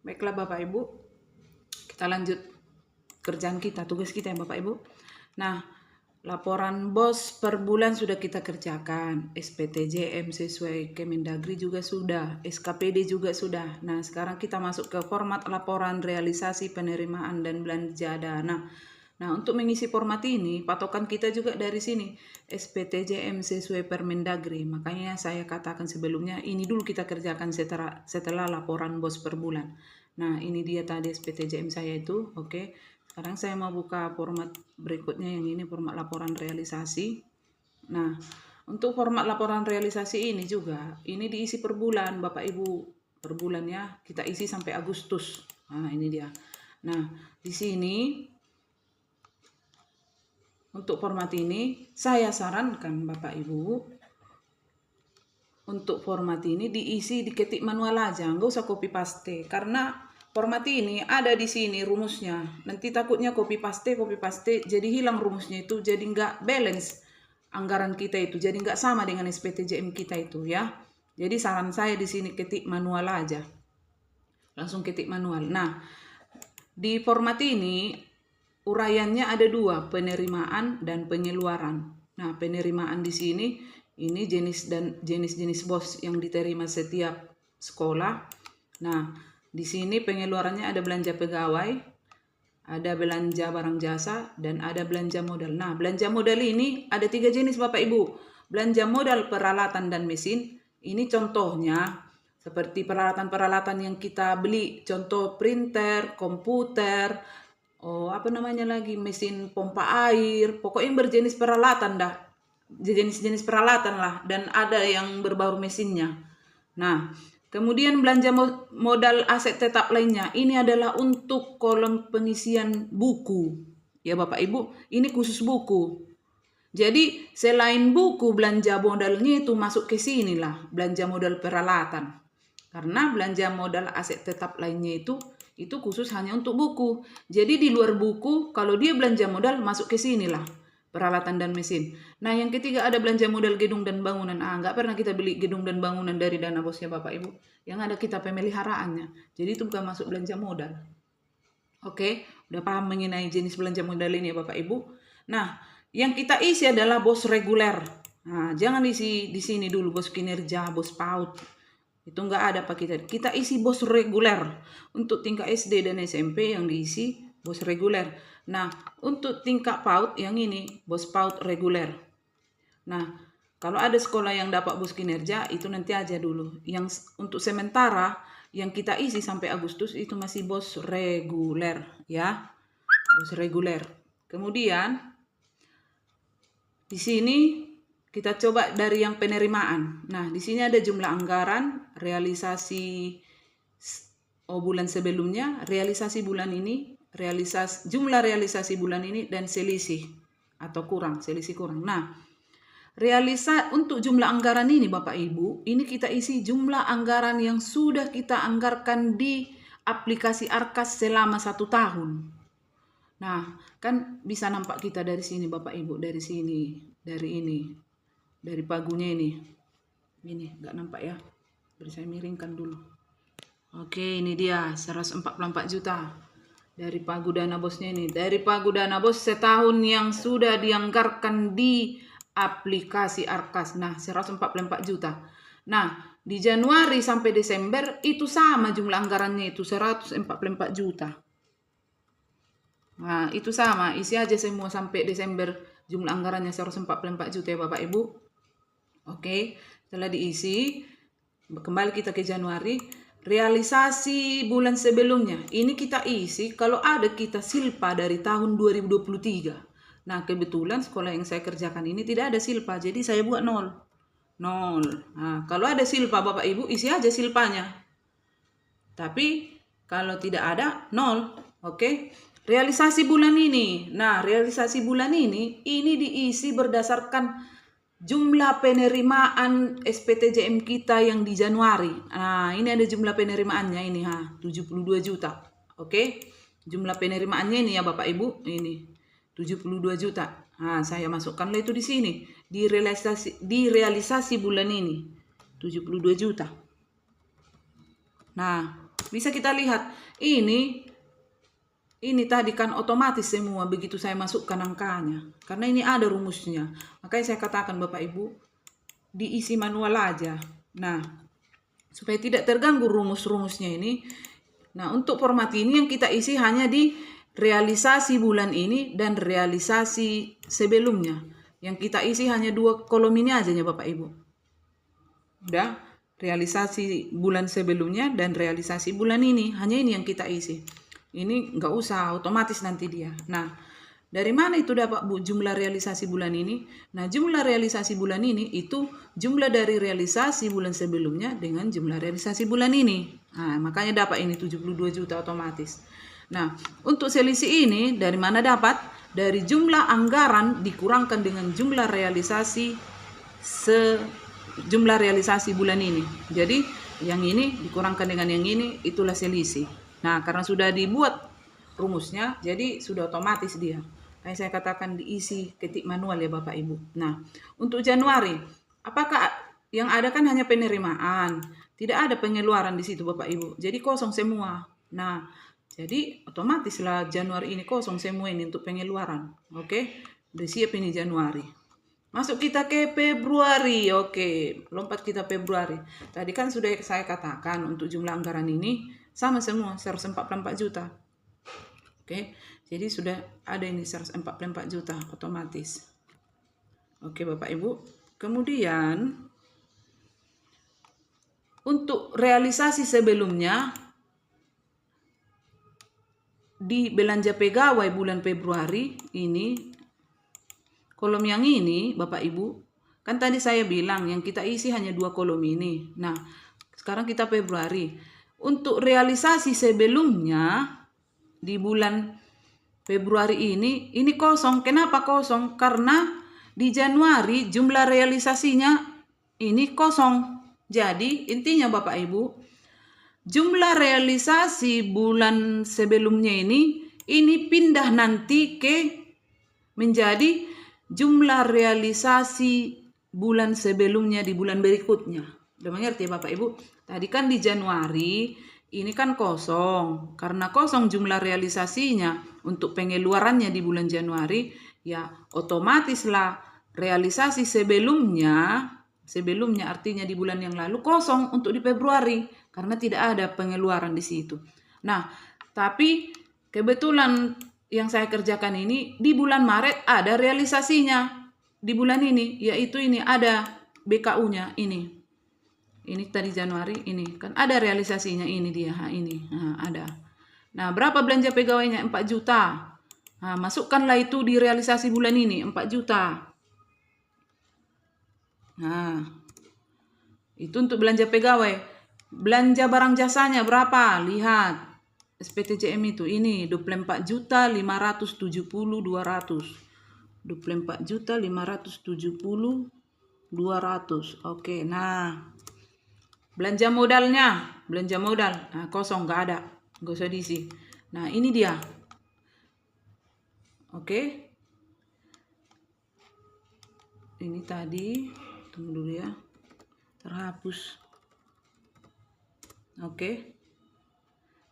Baiklah Bapak Ibu, kita lanjut kerjaan kita, tugas kita ya Bapak Ibu. Nah, laporan BOS per bulan sudah kita kerjakan, SPTJM sesuai Kemendagri juga sudah, SKPD juga sudah. Nah, sekarang kita masuk ke format laporan realisasi penerimaan dan belanja dana. Nah, untuk mengisi format ini, patokan kita juga dari sini, SPTJM sesuai Permendagri. Makanya saya katakan sebelumnya, ini dulu kita kerjakan setelah laporan BOS per bulan. Nah, ini dia tadi SPTJM saya itu, oke. Sekarang saya mau buka format berikutnya, yang ini format laporan realisasi. Nah, untuk format laporan realisasi ini juga, ini diisi per bulan Bapak Ibu. Per bulan ya, kita isi sampai Agustus. Nah, ini dia. Nah, di sini untuk format ini, saya sarankan Bapak Ibu, untuk format ini diisi, diketik manual aja, nggak usah copy paste. Karena format ini ada di sini rumusnya. Nanti takutnya copy paste, jadi hilang rumusnya itu, jadi nggak balance anggaran kita itu, jadi nggak sama dengan SPTJM kita itu ya. Jadi saran saya di sini ketik manual aja, langsung ketik manual. Nah, di format ini uraiannya ada dua, penerimaan dan pengeluaran. Nah, penerimaan di sini ini jenis-jenis BOS yang diterima setiap sekolah. Nah, di sini pengeluarannya ada belanja pegawai, ada belanja barang jasa, dan ada belanja modal. Nah, belanja modal ini ada 3 jenis Bapak Ibu. Belanja modal peralatan dan mesin, ini contohnya seperti peralatan-peralatan yang kita beli, contoh printer, komputer, apa namanya lagi, mesin pompa air, pokoknya berjenis peralatan dah, jenis-jenis peralatan lah, dan ada yang berbaur mesinnya. Nah, kemudian belanja modal aset tetap lainnya, ini adalah untuk kolom pengisian buku ya Bapak Ibu, ini khusus buku. Jadi selain buku, belanja modalnya itu masuk ke sini lah, belanja modal peralatan. Karena belanja modal aset tetap lainnya itu khusus hanya untuk buku. Jadi di luar buku, kalau dia belanja modal masuk ke sini lah, peralatan dan mesin. Nah, yang ketiga ada belanja modal gedung dan bangunan. Nggak pernah kita beli gedung dan bangunan dari dana bosnya Bapak Ibu. Yang ada kita pemeliharaannya. Jadi itu bukan masuk belanja modal. Oke, udah paham mengenai jenis belanja modal ini ya Bapak Ibu. Nah, yang kita isi adalah BOS reguler. Nah, jangan isi di sini dulu BOS kinerja, BOS PAUD. Itu enggak ada Pak kita. Kita isi BOS reguler. Untuk tingkat SD dan SMP yang diisi BOS reguler. Nah, untuk tingkat PAUD yang ini BOS PAUD reguler. Nah, kalau ada sekolah yang dapat BOS kinerja itu nanti aja dulu. Yang untuk sementara yang kita isi sampai Agustus itu masih BOS reguler ya. BOS reguler. Kemudian di sini kita coba dari yang penerimaan. Nah, di sini ada jumlah anggaran, realisasi bulan sebelumnya, realisasi bulan ini, jumlah realisasi bulan ini, dan selisih atau kurang, selisih kurang. Nah, untuk jumlah anggaran ini Bapak Ibu, ini kita isi jumlah anggaran yang sudah kita anggarkan di aplikasi Arkas selama 1 tahun. Nah, kan bisa nampak kita dari sini Bapak Ibu, dari sini, dari ini, dari pagunya ini. Ini nggak nampak ya? Beri saya miringkan dulu. Oke, ini dia 144 juta dari pagu dana bosnya ini. Dari pagu dana bos setahun yang sudah dianggarkan di aplikasi Arkas. Nah, 144 juta. Nah, di Januari sampai Desember itu sama jumlah anggarannya itu 144 juta. Nah, itu sama, isi aja semua sampai Desember jumlah anggarannya 144 juta ya Bapak Ibu. Oke, setelah diisi, kembali kita ke Januari, realisasi bulan sebelumnya. Ini kita isi kalau ada kita silpa dari tahun 2023. Nah, kebetulan sekolah yang saya kerjakan ini tidak ada silpa, jadi saya buat 0. Nah, kalau ada silpa Bapak Ibu, isi aja silpanya. Tapi kalau tidak ada, 0. Oke. Realisasi bulan ini. Nah, realisasi bulan ini diisi berdasarkan jumlah penerimaan SPTJM kita yang di Januari. Nah, ini ada jumlah penerimaannya ini 72 juta. Oke. Jumlah penerimaannya ini ya Bapak Ibu, ini 72 juta. Nah, saya masukkanlah itu di sini. Di realisasi bulan ini 72 juta. Nah, bisa kita lihat ini tadi kan otomatis semua begitu saya masukkan angkanya. Karena ini ada rumusnya. Makanya saya katakan Bapak Ibu, diisi manual aja. Nah, supaya tidak terganggu rumus-rumusnya ini. Nah, untuk format ini yang kita isi hanya di realisasi bulan ini dan realisasi sebelumnya. Yang kita isi hanya 2 kolom ini aja ya Bapak Ibu. Udah, realisasi bulan sebelumnya dan realisasi bulan ini. Hanya ini yang kita isi. Ini nggak usah, otomatis nanti dia. Nah, dari mana itu dapat jumlah realisasi bulan ini? Nah, jumlah realisasi bulan ini itu jumlah dari realisasi bulan sebelumnya dengan jumlah realisasi bulan ini. Nah, makanya dapat ini 72 juta otomatis. Nah, untuk selisih ini dari mana dapat? Dari jumlah anggaran dikurangkan dengan jumlah realisasi jumlah realisasi bulan ini. Jadi, yang ini dikurangkan dengan yang ini, itulah selisih. Nah, karena sudah dibuat rumusnya, jadi sudah otomatis dia. Kayak saya katakan diisi ketik manual ya Bapak Ibu. Nah, untuk Januari, apakah yang ada kan hanya penerimaan, tidak ada pengeluaran di situ Bapak Ibu. Jadi kosong semua. Nah, jadi otomatislah Januari ini kosong semua ini untuk pengeluaran. Oke, udah siap ini Januari. Masuk kita ke Februari. Oke, lompat kita Februari. Tadi kan sudah saya katakan untuk jumlah anggaran ini sama semua 144 juta. Oke, jadi sudah ada ini 144 juta otomatis. Oke Bapak Ibu. Kemudian untuk realisasi sebelumnya di belanja pegawai bulan Februari ini, kolom yang ini Bapak Ibu, kan tadi saya bilang yang kita isi hanya 2 kolom ini. Nah, sekarang kita Februari. Untuk realisasi sebelumnya di bulan Februari ini kosong. Kenapa kosong? Karena di Januari jumlah realisasinya ini kosong. Jadi intinya Bapak Ibu, jumlah realisasi bulan sebelumnya ini pindah nanti ke menjadi jumlah realisasi bulan sebelumnya di bulan berikutnya. Udah mengerti Bapak Ibu? Tadi kan di Januari ini kan kosong. Karena kosong jumlah realisasinya untuk pengeluarannya di bulan Januari, ya otomatislah realisasi sebelumnya artinya di bulan yang lalu kosong untuk di Februari karena tidak ada pengeluaran di situ. Nah, tapi kebetulan yang saya kerjakan ini di bulan Maret ada realisasinya di bulan ini, yaitu ini ada BKU-nya ini. Ini tadi Januari ini kan ada realisasinya ini dia, ini. Nah, ada. Nah, berapa belanja pegawainya? 4 juta. Nah, masukkanlah itu di realisasi bulan ini 4 juta. Nah, itu untuk belanja pegawai. Belanja barang jasanya berapa? Lihat. SPTJM itu ini 24 juta 570 200. 24 juta 570 200. Oke, nah. Belanja modal. Nah, kosong, nggak ada. Nggak usah diisi. Nah, ini dia. Oke. Ini tadi. Tunggu dulu ya. Terhapus. Oke.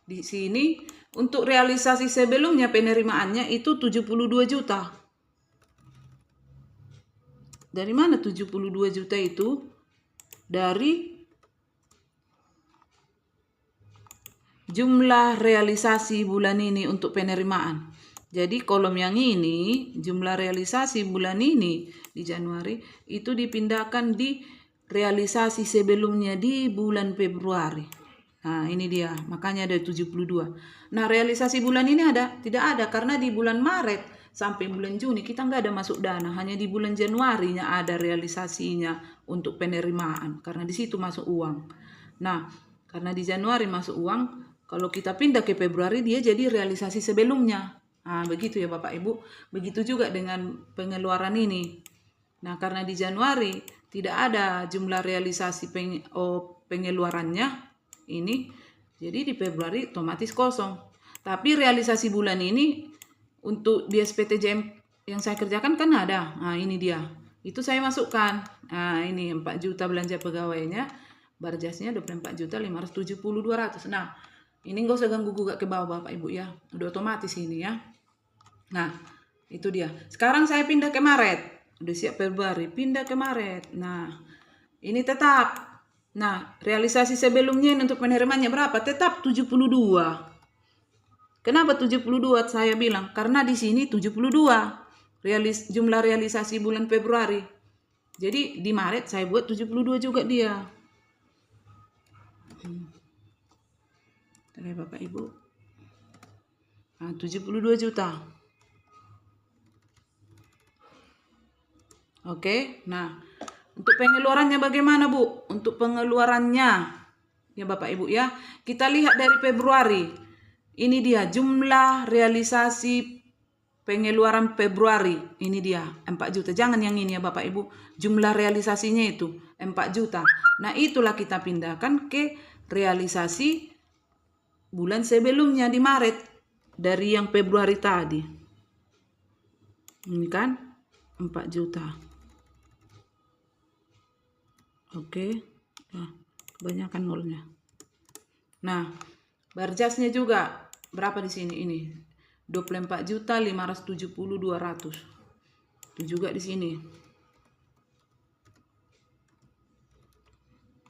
Di sini, untuk realisasi sebelumnya penerimaannya itu 72 juta. Dari mana 72 juta itu? Dari jumlah realisasi bulan ini untuk penerimaan. Jadi kolom yang ini, jumlah realisasi bulan ini di Januari itu dipindahkan di realisasi sebelumnya di bulan Februari. Nah, ini dia, makanya ada 72. Nah, realisasi bulan ini ada? Tidak ada, karena di bulan Maret sampai bulan Juni kita nggak ada masuk dana. Hanya di bulan Januarinya ada realisasinya untuk penerimaan, karena di situ masuk uang. Nah, karena di Januari masuk uang, kalau kita pindah ke Februari dia jadi realisasi sebelumnya. Nah, begitu ya Bapak Ibu. Begitu juga dengan pengeluaran ini. Nah, karena di Januari tidak ada jumlah realisasi pengeluarannya ini, jadi di Februari otomatis kosong. Tapi realisasi bulan ini untuk di SPTJM yang saya kerjakan kan ada. Nah, ini dia. Itu saya masukkan. Nah, ini 4 juta belanja pegawainya. Barjasnya 24 juta 570 200. Nah, Ini nggak usah ganggu gugat ke bawah Bapak Ibu ya. Udah otomatis ini ya. Nah, itu dia. Sekarang saya pindah ke Maret. Udah siap Februari, pindah ke Maret. Nah, ini tetap. Nah, realisasi sebelumnya untuk penerimaannya berapa? Tetap 72. Kenapa 72 saya bilang? Karena di sini 72 jumlah realisasi bulan Februari. Jadi di Maret saya buat 72 juga dia. Terima Bapak Ibu. Nah, 72 juta. Oke, nah untuk pengeluarannya bagaimana Bu? Untuk pengeluarannya ya Bapak Ibu ya, kita lihat dari Februari. Ini dia jumlah realisasi pengeluaran Februari. Ini dia 4 juta. Jangan yang ini ya Bapak Ibu. Jumlah realisasinya itu 4 juta. Nah itulah kita pindahkan ke realisasi bulan sebelumnya di Maret. Dari yang Februari tadi. Ini kan 4 juta. Oke. Nah, kebanyakan nolnya. Nah, barjasnya juga berapa di sini ini? 24.570.200. Itu juga di sini.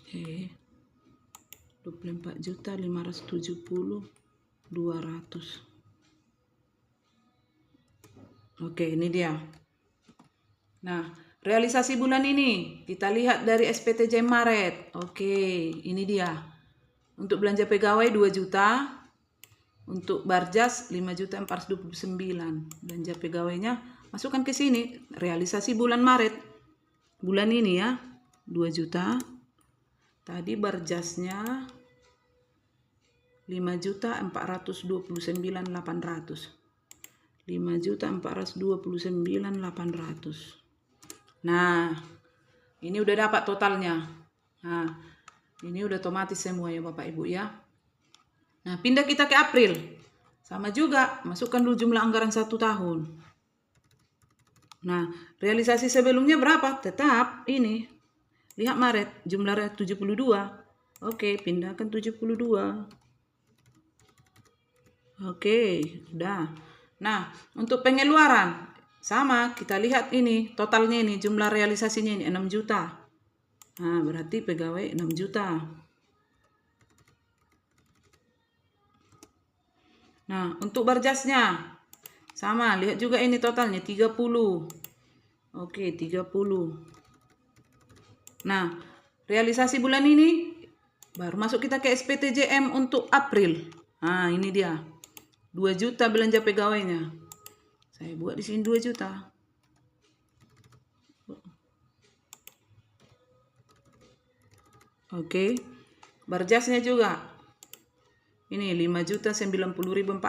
Oke. 24.570.200. Oke, ini dia. Nah, realisasi bulan ini kita lihat dari SPTJ Maret. Oke, ini dia. Untuk belanja pegawai 2 juta. Untuk Barjas 5.429. Belanja pegawainya masukkan ke sini. Realisasi bulan Maret. Bulan ini ya 2 juta. Tadi Barjasnya 5.429.800. 5.429.800. Nah, ini udah dapat totalnya. Nah, ini udah otomatis semua ya Bapak Ibu ya. Nah, pindah kita ke April. Sama juga, masukkan dulu jumlah anggaran 1 tahun. Nah, realisasi sebelumnya berapa? Tetap ini. Lihat Maret, jumlah 72. Oke, pindahkan 72. Oke, udah. Nah, untuk pengeluaran sama, kita lihat ini totalnya ini jumlah realisasinya ini 6 juta. Nah, berarti pegawai 6 juta. Nah, untuk Barjasnya sama, lihat juga ini totalnya 30. Oke, 30. Nah, realisasi bulan ini baru masuk kita ke SPTJM untuk April. Nah, ini dia. 2 juta belanja pegawainya. Saya buat di sini 2 juta. Oke. Barjasnya juga. Ini 5.090.400.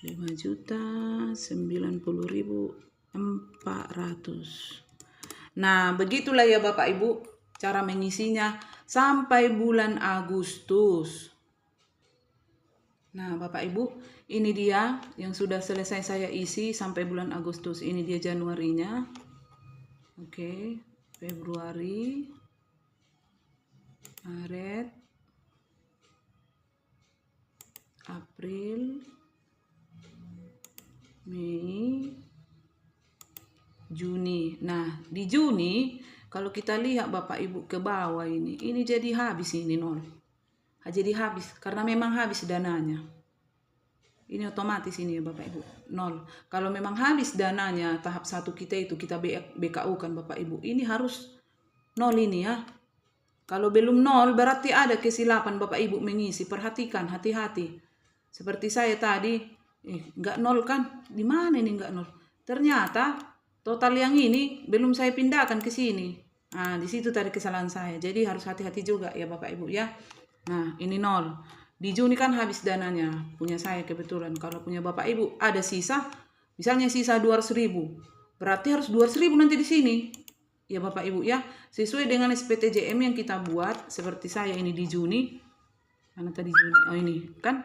5.090.400. Nah, begitulah ya Bapak Ibu cara mengisinya sampai bulan Agustus. Nah, Bapak Ibu, ini dia yang sudah selesai saya isi sampai bulan Agustus. Ini dia Januarinya. Oke, Februari, Maret, April, Mei, Juni. Nah, di Juni kalau kita lihat Bapak Ibu ke bawah ini jadi habis ini nol. Jadi habis karena memang habis dananya. Ini otomatis ini ya Bapak Ibu, nol. Kalau memang habis dananya tahap 1 kita itu kita BKU kan Bapak Ibu. Ini harus nol ini ya. Kalau belum nol berarti ada kesilapan Bapak Ibu mengisi. Perhatikan, hati-hati. Seperti saya tadi, nggak nol kan? Di mana ini nggak nol? Ternyata total yang ini belum saya pindahkan ke sini. Nah, di situ tadi kesalahan saya. Jadi harus hati-hati juga ya Bapak Ibu ya. Nah, ini nol. Di Juni kan habis dananya. Punya saya kebetulan. Kalau punya Bapak Ibu ada sisa, misalnya sisa 200.000. Berarti harus 200.000 nanti di sini. Ya Bapak Ibu ya. Sesuai dengan SPTJM yang kita buat. Seperti saya ini di Juni. Mana tadi Juni? Oh ini kan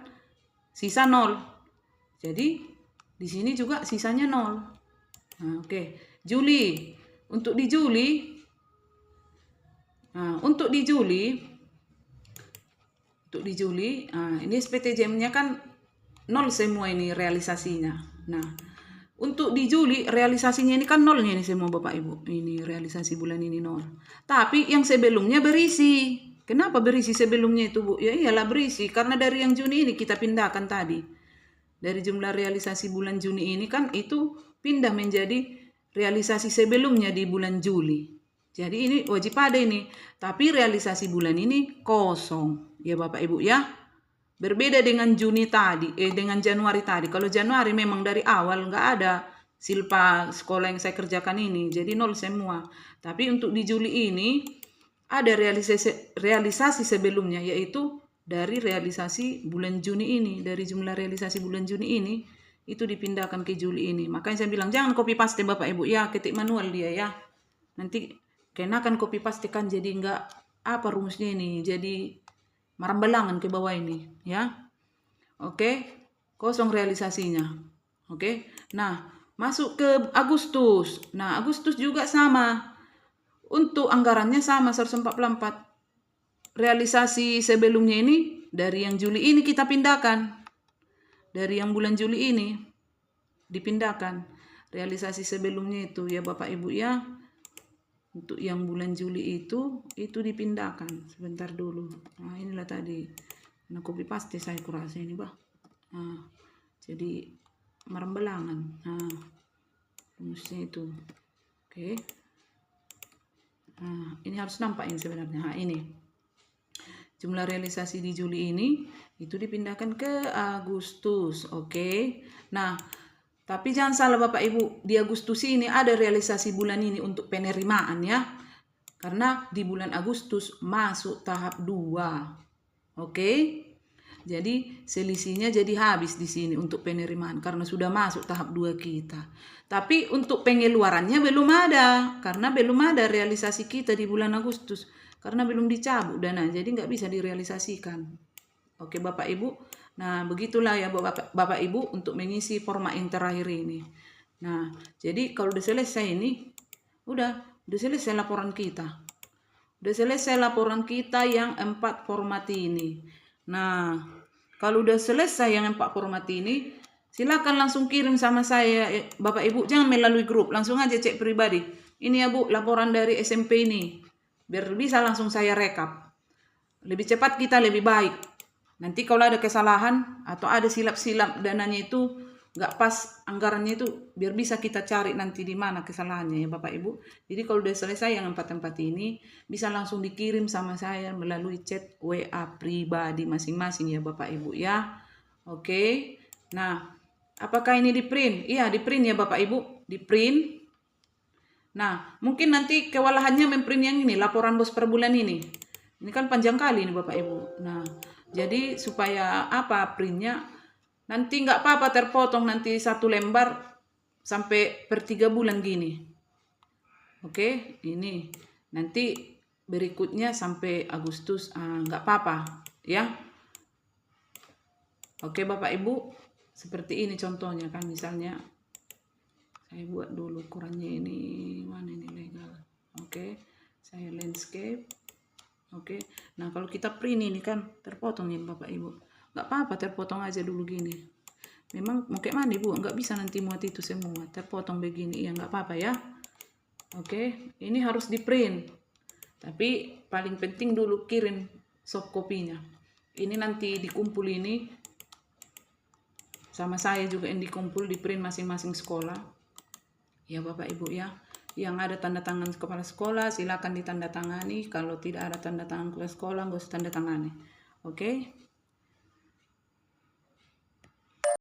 sisa 0. Jadi di sini juga sisanya 0. Nah, oke. Juli. Untuk di Juli untuk di Juli. Ini SPTJM-nya kan nol semua ini realisasinya. Nah, untuk di Juli realisasinya ini kan nolnya ini semua Bapak Ibu. Ini realisasi bulan ini nol. Tapi yang sebelumnya berisi. Kenapa berisi sebelumnya itu Bu? Ya iyalah berisi karena dari yang Juni ini kita pindahkan tadi. Dari jumlah realisasi bulan Juni ini kan itu pindah menjadi realisasi sebelumnya di bulan Juli. Jadi ini wajib ada ini. Tapi realisasi bulan ini kosong. Ya Bapak Ibu ya. Berbeda dengan Juni tadi, dengan Januari tadi. Kalau Januari memang dari awal nggak ada silpa sekolah yang saya kerjakan ini. Jadi nol semua. Tapi untuk di Juli ini ada realisasi sebelumnya, yaitu dari realisasi bulan Juni ini. Dari jumlah realisasi bulan Juni ini, itu dipindahkan ke Juli ini. Makanya saya bilang, jangan copy paste Bapak Ibu. Ya, ketik manual dia ya. Nanti kenakan copy paste kan jadi nggak apa rumusnya ini. Jadi marambalangan ke bawah ini. Ya. Oke, kosong realisasinya. Oke, nah masuk ke Agustus. Nah, Agustus juga sama. Untuk anggarannya sama 144. Realisasi sebelumnya ini dari yang Juli ini kita pindahkan. Dari yang bulan Juli ini dipindahkan. Realisasi sebelumnya itu ya Bapak Ibu ya. Untuk yang bulan Juli itu dipindahkan. Sebentar dulu. Nah, inilah tadi. Nah, copy paste saya kurasa ini, Bah. Nah, jadi marambalangan. Nah, rumusnya itu. Oke. Nah, ini harus nampak ini sebenarnya. Nah, ini jumlah realisasi di Juli ini itu dipindahkan ke Agustus. Oke. Nah, tapi jangan salah Bapak Ibu, di Agustus ini ada realisasi bulan ini untuk penerimaan ya. Karena di bulan Agustus masuk tahap 2. Oke. Jadi selisihnya jadi habis di sini untuk penerimaan karena sudah masuk tahap 2 kita. Tapi untuk pengeluarannya belum ada karena belum ada realisasi kita di bulan Agustus karena belum dicabut dana jadi nggak bisa direalisasikan. Oke Bapak Ibu. Nah begitulah ya Bapak Ibu untuk mengisi format yang terakhir ini. Nah jadi kalau udah selesai ini udah selesai laporan kita. Udah selesai laporan kita yang 4 format ini. Nah, kalau udah selesai yang 4 format ini, silakan langsung kirim sama saya, Bapak Ibu. Jangan melalui grup, langsung aja cek pribadi. Ini ya Bu, laporan dari SMP ini. Biar bisa langsung saya rekap. Lebih cepat kita lebih baik. Nanti kalau ada kesalahan atau ada silap-silap dananya itu nggak pas anggarannya itu, biar bisa kita cari nanti di mana kesalahannya ya Bapak Ibu. Jadi kalau udah selesai yang 4 tempat ini, bisa langsung dikirim sama saya melalui chat WA pribadi masing-masing ya Bapak Ibu ya. Oke. Nah, apakah ini di print? Iya, di print ya Bapak Ibu, di print. Nah, mungkin nanti kewalahannya memprint yang ini, laporan bos per bulan ini. Ini kan panjang kali ini Bapak Ibu. Nah, jadi supaya apa printnya? Nanti nggak apa-apa terpotong nanti 1 lembar sampai per 3 bulan gini. Oke, ini nanti berikutnya sampai Agustus nggak apa-apa ya. Oke Bapak Ibu, seperti ini contohnya kan misalnya. Saya buat dulu ukurannya ini mana ini legal. Oke, saya landscape. Oke, nah kalau kita print ini kan terpotong ya Bapak Ibu. Nggak apa-apa terpotong aja dulu gini. Memang mau kayak mana Bu? Nggak bisa nanti muat itu semua. Terpotong begini ya nggak apa-apa ya. Oke, ini harus di print. Tapi paling penting dulu kirim soft copy-nya. Ini nanti dikumpul ini sama saya juga yang dikumpul di print masing-masing sekolah. Ya Bapak Ibu ya. Yang ada tanda tangan kepala sekolah silakan ditandatangani. Kalau tidak ada tanda tangan kepala sekolah nggak usah tanda tangani. Oke.